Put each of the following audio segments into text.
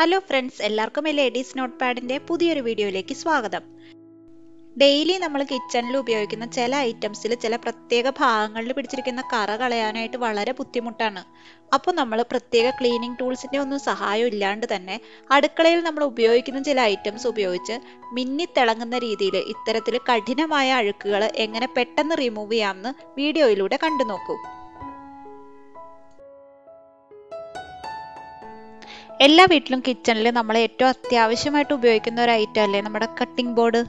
Hello friends, എല്ലാവർക്കും ladies നോട്ട്പാഡിന്റെ പുതിയൊരു വീഡിയോയിലേക്ക് സ്വാഗതം. ഡെയിലി നമ്മൾ കിച്ചണിൽ ഉപയോഗിക്കുന്ന ചില ഐറ്റംസിൽ ചില പ്രത്യേക ഭാഗങ്ങളിൽ പിടിച്ചിരിക്കുന്ന കറ കളയാനായിട്ട് വളരെ ബുദ്ധിമുട്ടാണ്. അപ്പോൾ നമ്മൾ പ്രത്യേക ക്ലീനിങ് ടൂൾസിന്റെ ഒന്നും സഹായം ഇല്ലാണ്ട് തന്നെ അടുക്കളയിൽ നമ്മൾ ഉപയോഗിക്കുന്ന ചില ഐറ്റംസ് ഉപയോഗിച്ച് മിന്നിത്തിളങ്ങുന്ന രീതിയിൽ ഇത്തരത്തിൽ കഠിനമായ അഴുക്കുകൾ എങ്ങനെ പെട്ടെന്ന് റിമൂവ് ചെയ്യാമെന്ന് വീഡിയോയിലൂടെ കണ്ടു നോക്കൂ. എല്ലാ വീട്ടിലും കിച്ചണിൽ നമ്മൾ ഏറ്റവും അത്യാവശ്യമായിട്ട് ഉപയോഗിക്കുന്ന ഒരു ഐറ്റം അല്ലേ നമ്മുടെ കട്ടിംഗ് ബോർഡ്.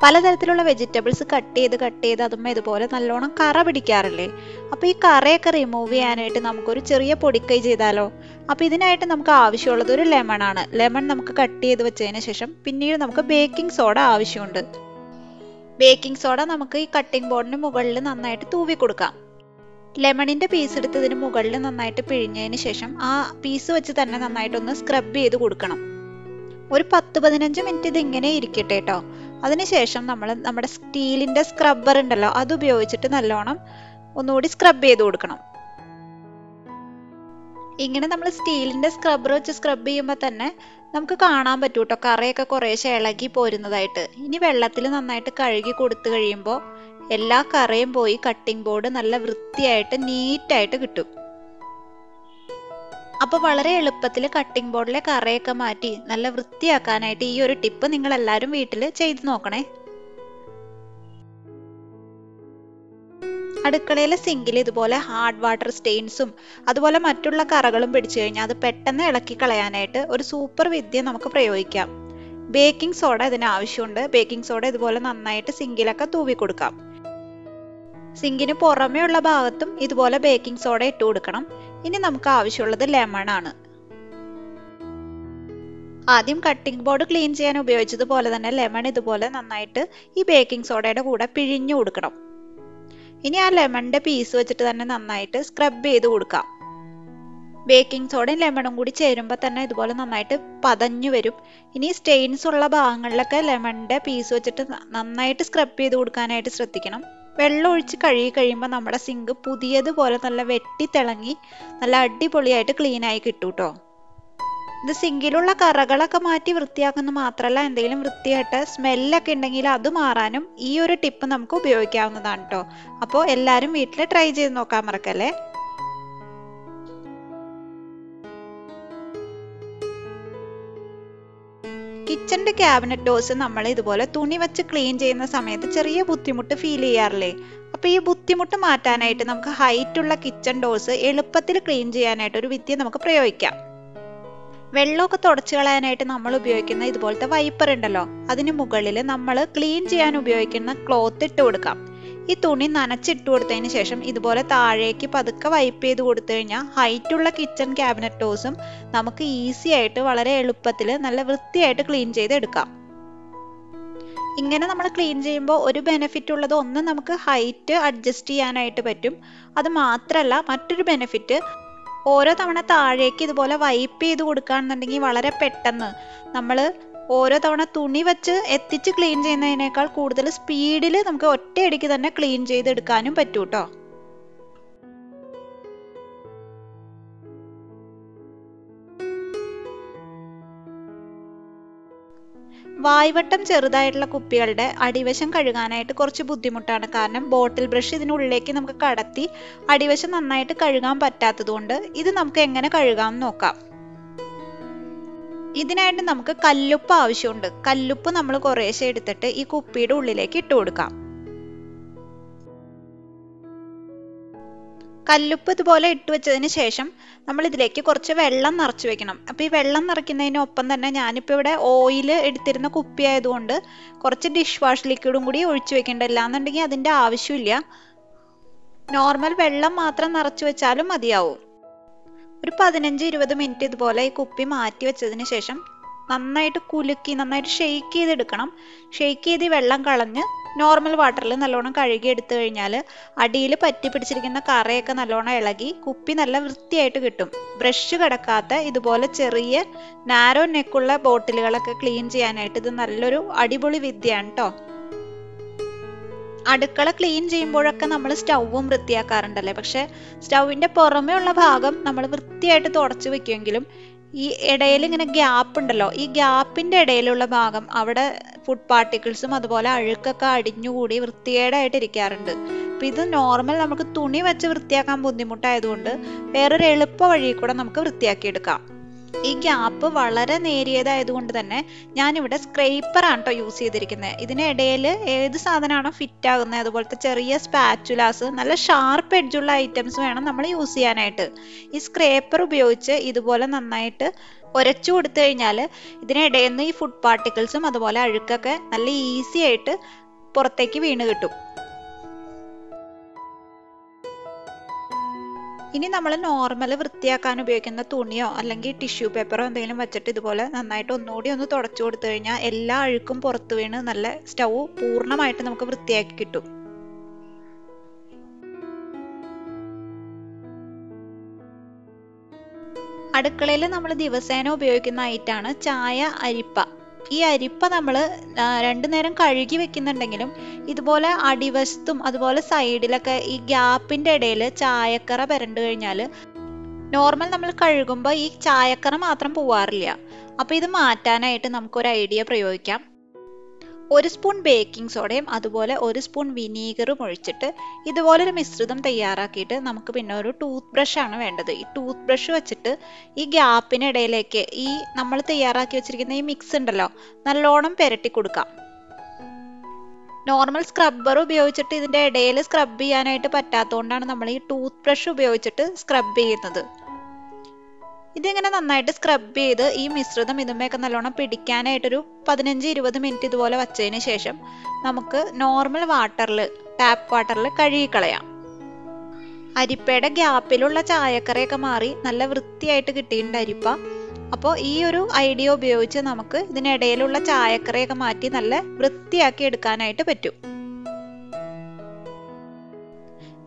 പലതരത്തിലുള്ള വെജിറ്റബിൾസ് കട്ട് ചെയ്ത് അതും ഇതുപോലെ നല്ലോണം കറ പിടിക്കാറില്ലേ. അപ്പോൾ ഈ കറയൊക്കെ റിമൂവ് ചെയ്യാനായിട്ട് നമുക്കൊരു ചെറിയ പൊടിക്കൈ ചെയ്താലോ. അപ്പോൾ ഇതിനായിട്ട് നമുക്ക് ആവശ്യമുള്ളത് ഒരു ലെമൺ ആണ്. ലെമൺ നമുക്ക് കട്ട് ചെയ്ത് വെച്ചതിന് ശേഷം പിന്നീട് നമുക്ക് ബേക്കിംഗ് സോഡ ആവശ്യമുണ്ട്. ബേക്കിംഗ് സോഡ നമുക്ക് ഈ കട്ടിംഗ് ബോർഡിന് മുകളിൽ നന്നായിട്ട് തൂവി കൊടുക്കാം. ലെമണിന്റെ പീസ് എടുത്തതിന് മുകളിൽ നന്നായിട്ട് പിഴിഞ്ഞതിന് ശേഷം ആ പീസ് വെച്ച് തന്നെ നന്നായിട്ടൊന്ന് സ്ക്രബ് ചെയ്ത് കൊടുക്കണം. ഒരു 10-15 മിനിറ്റ് ഇത് ഇങ്ങനെ ഇരിക്കട്ടെ കേട്ടോ. അതിനുശേഷം നമ്മൾ നമ്മുടെ സ്റ്റീലിന്റെ സ്ക്രബ്ബർ ഉണ്ടല്ലോ, അത് ഉപയോഗിച്ചിട്ട് നല്ലോണം ഒന്നുകൂടി സ്ക്രബ് ചെയ്ത് കൊടുക്കണം. ഇങ്ങനെ നമ്മൾ സ്റ്റീലിന്റെ സ്ക്രബ്ബർ വെച്ച് സ്ക്രബ് ചെയ്യുമ്പോൾ തന്നെ നമുക്ക് കാണാൻ പറ്റും കേട്ടോ കറയൊക്കെ കുറേശ്ശെ ഇളകി പോരുന്നതായിട്ട്. ഇനി വെള്ളത്തിൽ നന്നായിട്ട് കഴുകി കൊടുത്തു കഴിയുമ്പോൾ എല്ലാ കറയും പോയി കട്ടിംഗ് ബോർഡ് നല്ല വൃത്തിയായിട്ട് നീറ്റായിട്ട് കിട്ടും. അപ്പോൾ വളരെ എളുപ്പത്തിൽ കട്ടിംഗ് ബോർഡിലെ കറയൊക്കെ മാറ്റി നല്ല വൃത്തിയാക്കാനായിട്ട് ഈ ഒരു ടിപ്പ് നിങ്ങൾ എല്ലാവരും വീട്ടിൽ ചെയ്ത് നോക്കണേ. അടുക്കളയിലെ സിങ്കിൽ ഇതുപോലെ ഹാർഡ് വാട്ടർ സ്റ്റെയിൻസും അതുപോലെ മറ്റുള്ള കറകളും പിടിച്ചു കഴിഞ്ഞാൽ അത് പെട്ടെന്ന് ഇളക്കി കളയാനായിട്ട് ഒരു സൂപ്പർ വിദ്യ നമുക്ക് പ്രയോഗിക്കാം. ബേക്കിംഗ് സോഡ ഇതിന് ആവശ്യമുണ്ട്. ബേക്കിംഗ് സോഡ ഇതുപോലെ നന്നായിട്ട് സിങ്കിലൊക്കെ തൂവി കൊടുക്കാം. സിങ്കിന് പുറമേ ഉള്ള ഭാഗത്തും ഇതുപോലെ ബേക്കിംഗ് സോഡ ഇട്ട് കൊടുക്കണം. ഇനി നമുക്ക് ആവശ്യമുള്ളത് ലെമൺ ആണ്. ആദ്യം കട്ടിംഗ് ബോർഡ് ക്ലീൻ ചെയ്യാൻ ഉപയോഗിച്ചതുപോലെ തന്നെ ലെമൺ ഇതുപോലെ നന്നായിട്ട് ഈ ബേക്കിംഗ് സോഡയുടെ കൂടെ പിഴിഞ്ഞു കൊടുക്കണം. ഇനി ആ ലെമണിന്റെ പീസ് വെച്ചിട്ട് തന്നെ നന്നായിട്ട് സ്ക്രബ് ചെയ്ത് കൊടുക്കാം. ബേക്കിംഗ് സോഡയും ലെമണും കൂടി ചേരുമ്പോൾ തന്നെ ഇതുപോലെ നന്നായിട്ട് പതഞ്ഞു വരും. ഇനി സ്റ്റെയിൻസ് ഉള്ള ഭാഗങ്ങളിലൊക്കെ ലെമണിന്റെ പീസ് വെച്ചിട്ട് നന്നായിട്ട് സ്ക്രബ് ചെയ്ത് കൊടുക്കാനായിട്ട് ശ്രദ്ധിക്കണം. വെള്ളം ഒഴിച്ച് കഴുകി കഴിയുമ്പോൾ നമ്മുടെ സിങ്ക് പുതിയതുപോലെ നല്ല വെട്ടി തിളങ്ങി നല്ല അടിപൊളിയായിട്ട് ക്ലീൻ ആയി കിട്ടും കേട്ടോ. ഇത് സിങ്കിലുള്ള കറകളൊക്കെ മാറ്റി വൃത്തിയാക്കുന്ന മാത്രമല്ല, എന്തെങ്കിലും വൃത്തിയായിട്ട് സ്മെല്ലൊക്കെ ഉണ്ടെങ്കിൽ അത് മാറാനും ഈ ഒരു ടിപ്പ് നമുക്ക് ഉപയോഗിക്കാവുന്നതാണ് കേട്ടോ. അപ്പോൾ എല്ലാവരും വീട്ടിൽ ട്രൈ ചെയ്ത് നോക്കാൻ മറക്കല്ലേ. കിച്ചണിന്റെ ക്യാബിനറ്റ് ഡോസ് നമ്മൾ ഇതുപോലെ തുണി വെച്ച് ക്ലീൻ ചെയ്യുന്ന സമയത്ത് ചെറിയ ബുദ്ധിമുട്ട് ഫീൽ ചെയ്യാറില്ലേ. അപ്പൊ ഈ ബുദ്ധിമുട്ട് മാറ്റാനായിട്ട് നമുക്ക് ഹൈറ്റ് ഉള്ള കിച്ചൺ ഡോസ് എളുപ്പത്തിൽ ക്ലീൻ ചെയ്യാനായിട്ട് ഒരു വിദ്യ നമുക്ക് പ്രയോഗിക്കാം. വെള്ളമൊക്കെ തുടച്ചു കളയാനായിട്ട് നമ്മൾ ഉപയോഗിക്കുന്ന ഇതുപോലത്തെ വൈപ്പർ ഉണ്ടല്ലോ, അതിന് മുകളിൽ നമ്മൾ ക്ലീൻ ചെയ്യാൻ ഉപയോഗിക്കുന്ന ക്ലോത്ത് ഇട്ട് കൊടുക്കാം. ഈ തുണി നനച്ചിട്ട് കൊടുത്തതിന് ശേഷം ഇതുപോലെ താഴേക്ക് പതുക്കെ വൈപ്പ് ചെയ്ത് കൊടുത്തു കഴിഞ്ഞാൽ ഹൈറ്റുള്ള കിച്ചൺ ക്യാബിനറ്റ് ഡോസും നമുക്ക് ഈസി ആയിട്ട് വളരെ എളുപ്പത്തിൽ നല്ല വൃത്തിയായിട്ട് ക്ലീൻ ചെയ്തെടുക്കാം. ഇങ്ങനെ നമ്മൾ ക്ലീൻ ചെയ്യുമ്പോൾ ഒരു ബെനിഫിറ്റ് ഉള്ളത്, ഒന്ന് നമുക്ക് ഹൈറ്റ് അഡ്ജസ്റ്റ് ചെയ്യാനായിട്ട് പറ്റും. അത് മാത്രമല്ല മറ്റൊരു ബെനിഫിറ്റ്, ഓരോ തവണ താഴേക്ക് ഇതുപോലെ വൈപ്പ് ചെയ്ത് കൊടുക്കുകയാണെന്നുണ്ടെങ്കിൽ വളരെ പെട്ടെന്ന് നമ്മൾ ഓരോ തവണ തുണി വെച്ച് എത്തിച്ച് ക്ലീൻ ചെയ്യുന്നതിനേക്കാൾ കൂടുതൽ സ്പീഡിൽ നമുക്ക് ഒറ്റയടിക്ക് തന്നെ ക്ലീൻ ചെയ്തെടുക്കാനും പറ്റും കേട്ടോ. വായ്വട്ടം ചെറുതായിട്ടുള്ള കുപ്പികളുടെ അടിവശം കഴുകാനായിട്ട് കുറച്ച് ബുദ്ധിമുട്ടാണ്. കാരണം ബോട്ടിൽ ബ്രഷ് ഇതിനുള്ളിലേക്ക് നമുക്ക് കടത്തി അടിവശം നന്നായിട്ട് കഴുകാൻ പറ്റാത്തത് കൊണ്ട് ഇത് നമുക്ക് എങ്ങനെ കഴുകാം നോക്കാം. ഇതിനായിട്ട് നമുക്ക് കല്ലുപ്പ് ആവശ്യമുണ്ട്. കല്ലുപ്പ് നമ്മൾ കുറേശ്ശെ എടുത്തിട്ട് ഈ കുപ്പിയുടെ ഉള്ളിലേക്ക് ഇട്ട് കൊടുക്കാം. കല്ലുപ്പ് ഇതുപോലെ ഇട്ട് വെച്ചതിന് ശേഷം നമ്മൾ ഇതിലേക്ക് കുറച്ച് വെള്ളം നിറച്ചു വെക്കണം. അപ്പോൾ ഈ വെള്ളം നിറയ്ക്കുന്നതിനൊപ്പം തന്നെ ഞാനിപ്പോൾ ഇവിടെ ഓയിൽ എടുത്തിരുന്ന കുപ്പി ആയതുകൊണ്ട് കുറച്ച് ഡിഷ് വാഷ് ലിക്വിഡും കൂടി ഒഴിച്ചു വെക്കേണ്ടല്ല, എന്നുണ്ടെങ്കിൽ അതിൻ്റെ ആവശ്യമില്ല. നോർമൽ വെള്ളം മാത്രം നിറച്ചു വെച്ചാലും മതിയാവും. ഒരു 15-20 മിനിറ്റ് ഇതുപോലെ ഈ കുപ്പി മാറ്റി വെച്ചതിന് ശേഷം നന്നായിട്ട് കുലുക്കി നന്നായിട്ട് ഷെയ്ക്ക് ചെയ്തെടുക്കണം. ഷെയ്ക്ക് ചെയ്ത് വെള്ളം കളഞ്ഞ് നോർമൽ വാട്ടറിൽ നല്ലോണം കഴുകി എടുത്തു കഴിഞ്ഞാൽ അടിയിൽ പറ്റി പിടിച്ചിരിക്കുന്ന കറയൊക്കെ നല്ലോണം ഇളകി കുപ്പി നല്ല വൃത്തിയായിട്ട് കിട്ടും. ബ്രഷ് കിടക്കാത്ത ഇതുപോലെ ചെറിയ നാരോ നെക്കുള്ള ബോട്ടിലുകളൊക്കെ ക്ലീൻ ചെയ്യാനായിട്ട് ഇത് നല്ലൊരു അടിപൊളി വിദ്യയാണ് കേട്ടോ. അടുക്കള ക്ലീൻ ചെയ്യുമ്പോഴൊക്കെ നമ്മൾ സ്റ്റൗവും വൃത്തിയാക്കാറുണ്ടല്ലേ, പക്ഷെ സ്റ്റൗവിന്റെ പുറമേ ഉള്ള ഭാഗം നമ്മൾ വൃത്തിയായിട്ട് തുടച്ചു വെക്കുമെങ്കിലും ഈ ഇടയിൽ ഇങ്ങനെ ഗ്യാപ്പ് ഉണ്ടല്ലോ, ഈ ഗ്യാപ്പിന്റെ ഇടയിലുള്ള ഭാഗം അവിടെ ഫുഡ് പാർട്ടിക്കിൾസും അതുപോലെ അഴുക്കൊക്കെ അടിഞ്ഞുകൂടി വൃത്തികേടായിട്ട് ഇരിക്കാറുണ്ട്. അപ്പൊ ഇത് നോർമൽ നമുക്ക് തുണി വെച്ച് വൃത്തിയാക്കാൻ ബുദ്ധിമുട്ടായതുകൊണ്ട് വേറൊരു എളുപ്പ വഴി കൂടെ നമുക്ക് വൃത്തിയാക്കിയെടുക്കാം. ഈ ഗ്യാപ്പ് വളരെ നേരിയതായതുകൊണ്ട് തന്നെ ഞാനിവിടെ സ്ക്രേപ്പർ ആണ് കേട്ടോ യൂസ് ചെയ്തിരിക്കുന്നത്. ഇതിനിടയിൽ ഏത് സാധനമാണോ ഫിറ്റ് ആകുന്നത്, അതുപോലത്തെ ചെറിയ സ്പാച്ചുലാസ്, നല്ല ഷാർപ്പ് എഡ്ജുള്ള ഐറ്റംസ് വേണം നമ്മൾ യൂസ് ചെയ്യാനായിട്ട്. ഈ സ്ക്രേപ്പർ ഉപയോഗിച്ച് ഇതുപോലെ നന്നായിട്ട് ഉരച്ചു കൊടുത്തു കഴിഞ്ഞാൽ ഇതിനിടയിൽ നിന്ന് ഈ ഫുഡ് പാർട്ടിക്കിൾസും അതുപോലെ അഴുക്കൊക്കെ നല്ല ഈസി ആയിട്ട് പുറത്തേക്ക് വീണ് കിട്ടും. ഇനി നമ്മൾ നോർമൽ വൃത്തിയാക്കാൻ ഉപയോഗിക്കുന്ന തുണിയോ അല്ലെങ്കിൽ ടിഷ്യൂ പേപ്പറോ എന്തെങ്കിലും വെച്ചിട്ട് ഇതുപോലെ നന്നായിട്ട് ഒന്നുകൂടി ഒന്ന് തുടച്ചു കൊടുത്തു കഴിഞ്ഞാൽ എല്ലാ അഴുക്കും പുറത്തു വീണ് നല്ല സ്റ്റൗ പൂർണ്ണമായിട്ട് നമുക്ക് വൃത്തിയാക്കി കിട്ടും. അടുക്കളയിൽ നമ്മൾ ദിവസേന ഉപയോഗിക്കുന്ന ഐറ്റാണ് ചായ അരിപ്പ. ഈ അരിപ്പ നമ്മൾ 2 നേരം കഴുകി വെക്കുന്നുണ്ടെങ്കിലും ഇതുപോലെ അടിവശത്തും അതുപോലെ സൈഡിലൊക്കെ ഈ ഗ്യാപ്പിന്റെ ഇടയിൽ ചായക്കറ പുരണ്ടു കഴിഞ്ഞാൽ നോർമൽ നമ്മൾ കഴുകുമ്പോൾ ഈ ചായക്കറ മാത്രം പോവാറില്ല. അപ്പൊ ഇത് മാറ്റാനായിട്ട് നമുക്കൊരു ഐഡിയ പ്രയോഗിക്കാം. 1 സ്പൂൺ ബേക്കിംഗ് സോഡയും അതുപോലെ 1 സ്പൂൺ വിനീഗറും ഒഴിച്ചിട്ട് ഇതുപോലൊരു മിശ്രിതം തയ്യാറാക്കിയിട്ട് നമുക്ക് പിന്നെ ഒരു ടൂത്ത് ബ്രഷ് ആണ് വേണ്ടത്. ഈ ടൂത്ത് ബ്രഷ് വെച്ചിട്ട് ഈ ഗ്യാപ്പിനിടയിലേക്ക് ഈ നമ്മൾ തയ്യാറാക്കി വെച്ചിരിക്കുന്ന ഈ മിക്സ് ഉണ്ടല്ലോ നല്ലോണം പുരട്ടി കൊടുക്കാം. നോർമൽ സ്ക്രബ്ബർ ഉപയോഗിച്ചിട്ട് ഇതിന്റെ ഇടയിൽ സ്ക്രബ് ചെയ്യാനായിട്ട് പറ്റാത്തതുകൊണ്ടാണ് നമ്മൾ ഈ ടൂത്ത് ബ്രഷ് ഉപയോഗിച്ചിട്ട് സ്ക്രബ് ചെയ്യുന്നത്. ഇതിങ്ങനെ നന്നായിട്ട് സ്ക്രബ് ചെയ്ത് ഈ മിശ്രിതം ഇതുമൊക്കെ നല്ലോണം പിടിക്കാനായിട്ടൊരു 15-20 മിനിറ്റ് ഇതുപോലെ വച്ചതിന് ശേഷം നമുക്ക് നോർമൽ വാട്ടറിൽ, ടാപ്പ് വാട്ടറിൽ കഴുകിക്കളയാം. അരിപ്പയുടെ ഗ്യാപ്പിലുള്ള ചായക്കറയൊക്കെ മാറി നല്ല വൃത്തിയായിട്ട് കിട്ടിയിട്ടുണ്ട് അരിപ്പ. അപ്പോൾ ഈ ഒരു ഐഡിയ ഉപയോഗിച്ച് നമുക്ക് ഇതിനിടയിലുള്ള ചായക്കറയൊക്കെ മാറ്റി നല്ല വൃത്തിയാക്കി എടുക്കാനായിട്ട് പറ്റും.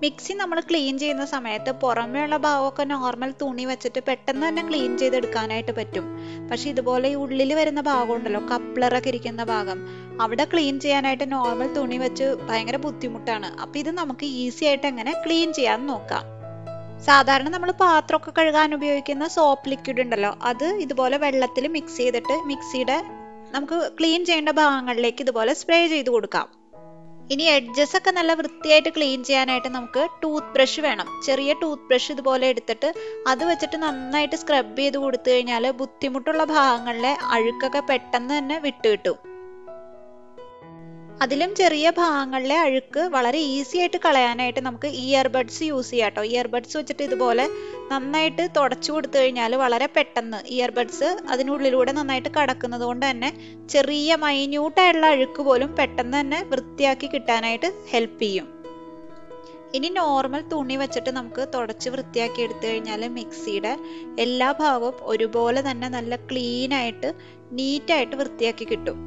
മിക്സി നമ്മൾ ക്ലീൻ ചെയ്യുന്ന സമയത്ത് പുറമേയുള്ള ഭാഗമൊക്കെ നോർമൽ തുണി വെച്ചിട്ട് പെട്ടെന്ന് തന്നെ ക്ലീൻ ചെയ്തെടുക്കാനായിട്ട് പറ്റും. പക്ഷെ ഇതുപോലെ ഈ ഉള്ളിൽ വരുന്ന ഭാഗം ഉണ്ടല്ലോ, കപ്ലറൊക്കെ ഇരിക്കുന്ന ഭാഗം, അവിടെ ക്ലീൻ ചെയ്യാനായിട്ട് നോർമൽ തുണി വെച്ച് ഭയങ്കര ബുദ്ധിമുട്ടാണ്. അപ്പൊ ഇത് നമുക്ക് ഈസി ആയിട്ട് എങ്ങനെ ക്ലീൻ ചെയ്യാൻ നോക്കാം. സാധാരണ നമ്മൾ പാത്രമൊക്കെ കഴുകാൻ ഉപയോഗിക്കുന്ന സോപ്പ് ലിക്വിഡ് ഉണ്ടല്ലോ, അത് ഇതുപോലെ വെള്ളത്തിൽ മിക്സ് ചെയ്തിട്ട് മിക്സിയുടെ നമുക്ക് ക്ലീൻ ചെയ്യേണ്ട ഭാഗങ്ങളിലേക്ക് ഇതുപോലെ സ്പ്രേ ചെയ്ത് കൊടുക്കാം. ഇനി എഡ്ജസ് ഒക്കെ നല്ല വൃത്തിയായിട്ട് ക്ലീൻ ചെയ്യാനായിട്ട് നമുക്ക് ടൂത്ത് ബ്രഷ് വേണം. ചെറിയ ടൂത്ത് ബ്രഷ് ഇതുപോലെ എടുത്തിട്ട് അത് വെച്ചിട്ട് നന്നായിട്ട് സ്ക്രബ് ചെയ്ത് കൊടുത്തു കഴിഞ്ഞാൽ ബുദ്ധിമുട്ടുള്ള ഭാഗങ്ങളിലെ അഴുക്കൊക്കെ പെട്ടെന്ന് തന്നെ വിട്ടുകിട്ടും. അതിലും ചെറിയ ഭാഗങ്ങളിലെ അഴുക്ക് വളരെ ഈസി ആയിട്ട് കളയാനായിട്ട് നമുക്ക് ഇയർബഡ്സ് യൂസ് ചെയ്യാം കേട്ടോ. ഇയർബഡ്സ് വെച്ചിട്ട് ഇതുപോലെ നന്നായിട്ട് തുടച്ചു കൊടുത്തു കഴിഞ്ഞാൽ വളരെ പെട്ടെന്ന് ഇയർബഡ്സ് അതിനുള്ളിലൂടെ നന്നായിട്ട് കടക്കുന്നത് കൊണ്ട് തന്നെ ചെറിയ മൈന്യൂട്ടായിട്ടുള്ള അഴുക്ക് പോലും പെട്ടെന്ന് തന്നെ വൃത്തിയാക്കി കിട്ടാനായിട്ട് ഹെൽപ്പ് ചെയ്യും. ഇനി നോർമൽ തുണി വെച്ചിട്ട് നമുക്ക് തുടച്ച് വൃത്തിയാക്കി എടുത്തു കഴിഞ്ഞാൽ മിക്സിയുടെ എല്ലാ ഭാഗവും ഒരുപോലെ തന്നെ നല്ല ക്ലീൻ ആയിട്ട് നീറ്റായിട്ട് വൃത്തിയാക്കി കിട്ടും.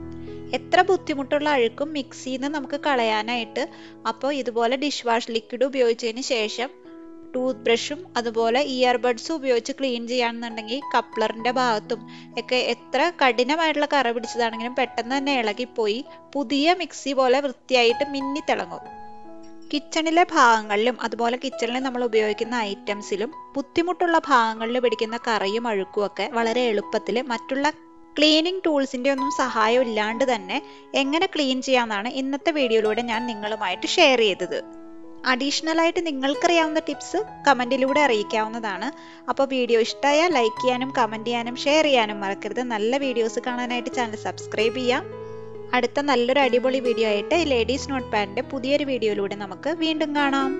എത്ര ബുദ്ധിമുട്ടുള്ള അഴുക്കും മിക്സിയിൽ നിന്ന് നമുക്ക് കളയാനായിട്ട് അപ്പോൾ ഇതുപോലെ ഡിഷ് വാഷ് ലിക്വിഡ് ഉപയോഗിച്ചതിന് ശേഷം ടൂത്ത് ബ്രഷും അതുപോലെ ഇയർബഡ്സും ഉപയോഗിച്ച് ക്ലീൻ ചെയ്യാണെന്നുണ്ടെങ്കിൽ കപ്ലറിന്റെ ഭാഗത്തും ഒക്കെ എത്ര കഠിനമായിട്ടുള്ള കറ പിടിച്ചതാണെങ്കിലും പെട്ടെന്ന് തന്നെ ഇളകിപ്പോയി പുതിയ മിക്സി പോലെ വൃത്തിയായിട്ട് മിന്നിത്തിളങ്ങും. കിച്ചണിലെ ഭാഗങ്ങളിലും അതുപോലെ കിച്ചണിൽ നമ്മൾ ഉപയോഗിക്കുന്ന ഐറ്റംസിലും ബുദ്ധിമുട്ടുള്ള ഭാഗങ്ങളിൽ പിടിക്കുന്ന കറയും അഴുക്കും ഒക്കെ വളരെ എളുപ്പത്തിൽ മറ്റുള്ള ക്ലീനിങ് ടൂൾസിന്റെ ഒന്നും സഹായം ഇല്ലാണ്ട് തന്നെ എങ്ങനെ ക്ലീൻ ചെയ്യാമെന്നാണ് ഇന്നത്തെ വീഡിയോയിലൂടെ ഞാൻ നിങ്ങളുമായിട്ട് ഷെയർ ചെയ്തത്. അഡീഷണൽ ആയിട്ട് നിങ്ങൾക്കറിയാവുന്ന ടിപ്സ് കമന്റിലൂടെ അറിയിക്കാവുന്നതാണ്. അപ്പോൾ വീഡിയോ ഇഷ്ടമായാൽ ലൈക്ക് ചെയ്യാനും കമന്റ് ചെയ്യാനും ഷെയർ ചെയ്യാനും മറക്കരുത്. നല്ല വീഡിയോസ് കാണാനായിട്ട് ചാനൽ സബ്സ്ക്രൈബ് ചെയ്യാം. അടുത്ത നല്ലൊരു അടിപൊളി വീഡിയോ ആയിട്ട് ലേഡീസ് നോട്ട്പാഡിന്റെ പുതിയൊരു വീഡിയോയിലൂടെ നമുക്ക് വീണ്ടും കാണാം.